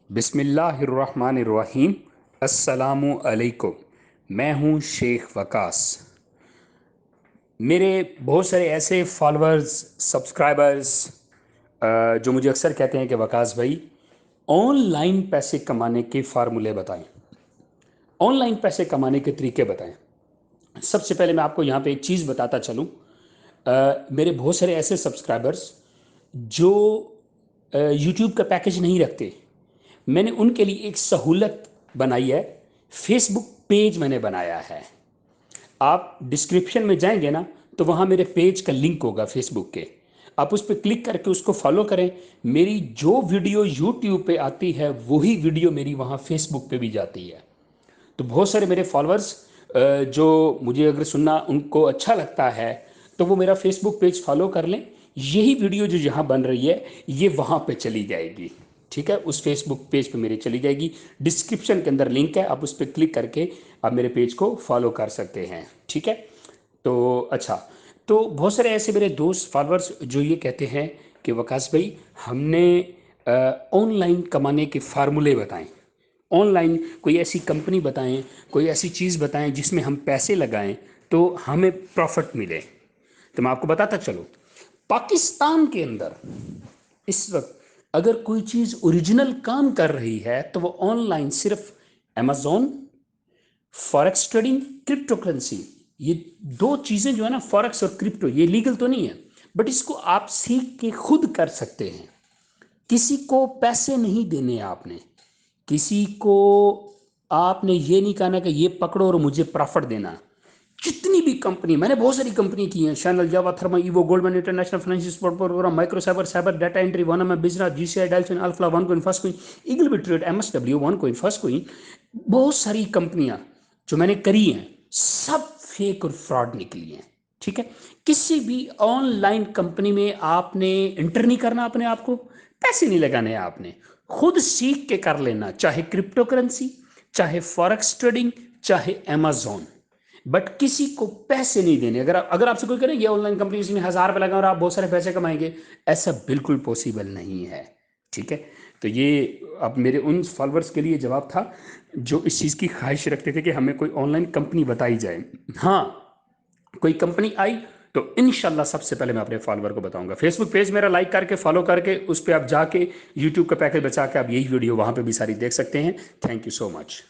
बिस्मिल्लाहिर्रहमानिर्रहीम। अस्सलामु अलैकुम। मैं हूँ शेख वकास। मेरे बहुत सारे ऐसे फॉलोअर्स, सब्सक्राइबर्स जो मुझे अक्सर कहते हैं कि वकास भाई, ऑनलाइन पैसे कमाने के फार्मूले बताएं, ऑनलाइन पैसे कमाने के तरीके बताएं। सबसे पहले मैं आपको यहाँ पे एक चीज़ बताता चलूँ। मेरे बहुत सारे ऐसे सब्सक्राइबर्स जो यूट्यूब का पैकेज नहीं रखते, मैंने उनके लिए एक सहूलत बनाई है। फेसबुक पेज मैंने बनाया है। आप डिस्क्रिप्शन में जाएंगे ना, तो वहाँ मेरे पेज का लिंक होगा फेसबुक के। आप उस पर क्लिक करके उसको फॉलो करें। मेरी जो वीडियो यूट्यूब पे आती है वही वीडियो मेरी वहाँ फेसबुक पे भी जाती है। तो बहुत सारे मेरे फॉलोअर्स जो मुझे अगर सुनना उनको अच्छा लगता है तो वो मेरा फेसबुक पेज फॉलो कर लें। यही वीडियो जो यहाँ बन रही है ये वहाँ पे चली जाएगी। ठीक है, उस फेसबुक पेज पे मेरी चली जाएगी। डिस्क्रिप्शन के अंदर लिंक है, आप उस पर क्लिक करके आप मेरे पेज को फॉलो कर सकते हैं। ठीक है। तो अच्छा, तो बहुत सारे ऐसे मेरे दोस्त फॉलोअर्स जो ये कहते हैं कि वकास भाई, हमने ऑनलाइन कमाने के फार्मूले बताएं, ऑनलाइन कोई ऐसी कंपनी बताएं, कोई ऐसी चीज़ बताएं जिसमें हम पैसे लगाएं तो हमें प्रॉफिट मिले। तो मैं आपको बताता चलूं, पाकिस्तान के अंदर इस वक्त अगर कोई चीज़ ओरिजिनल काम कर रही है तो वो ऑनलाइन सिर्फ Amazon, forex trading, crypto currency, ये दो चीज़ें जो है ना, फॉरेक्स और क्रिप्टो, ये लीगल तो नहीं है, बट इसको आप सीख के खुद कर सकते हैं। किसी को पैसे नहीं देने आपने, किसी को आपने ये नहीं कहना कि ये पकड़ो और मुझे प्रॉफिट देना। जितनी भी कंपनी, मैंने बहुत सारी कंपनी की हैं, Chanel, Java, Therma, Evo, Goldman, international financial support program, micro cyber, cyber data entry, one में business, GCI, Dolphin, Alpha, one coin, first coin, eagle B trade, MSW, one coin, first coin, बहुत सारी कंपनियां जो मैंने करी हैं, सब fake और फ्रॉड निकली हैं। ठीक है। किसी भी ऑनलाइन कंपनी में आपने इंटर नहीं करना, अपने आप को पैसे नहीं लगाने हैं, आपने खुद सीख के कर लेना, चाहे क्रिप्टो करेंसी, चाहे फॉरेक्स ट्रेडिंग, चाहे अमेजोन, बट किसी को पैसे नहीं देने। अगर आपसे कोई करे ये ऑनलाइन कंपनी इसमें 1,000 रुपये लगा और आप बहुत सारे पैसे कमाएंगे, ऐसा बिल्कुल पॉसिबल नहीं है। ठीक है। तो ये अब मेरे उन फॉलोअर्स के लिए जवाब था जो इस चीज़ की ख्वाहिश रखते थे कि हमें कोई ऑनलाइन कंपनी बताई जाए। हाँ, कोई कंपनी आई तो इनशाला सबसे पहले मैं अपने फॉलोअर को बताऊंगा। फेसबुक पेज मेरा लाइक करके फॉलो करके उस पर आप जाके यूट्यूब का पैकेज बचा के आप यही वीडियो वहां पे भी सारी देख सकते हैं। Thank you so much.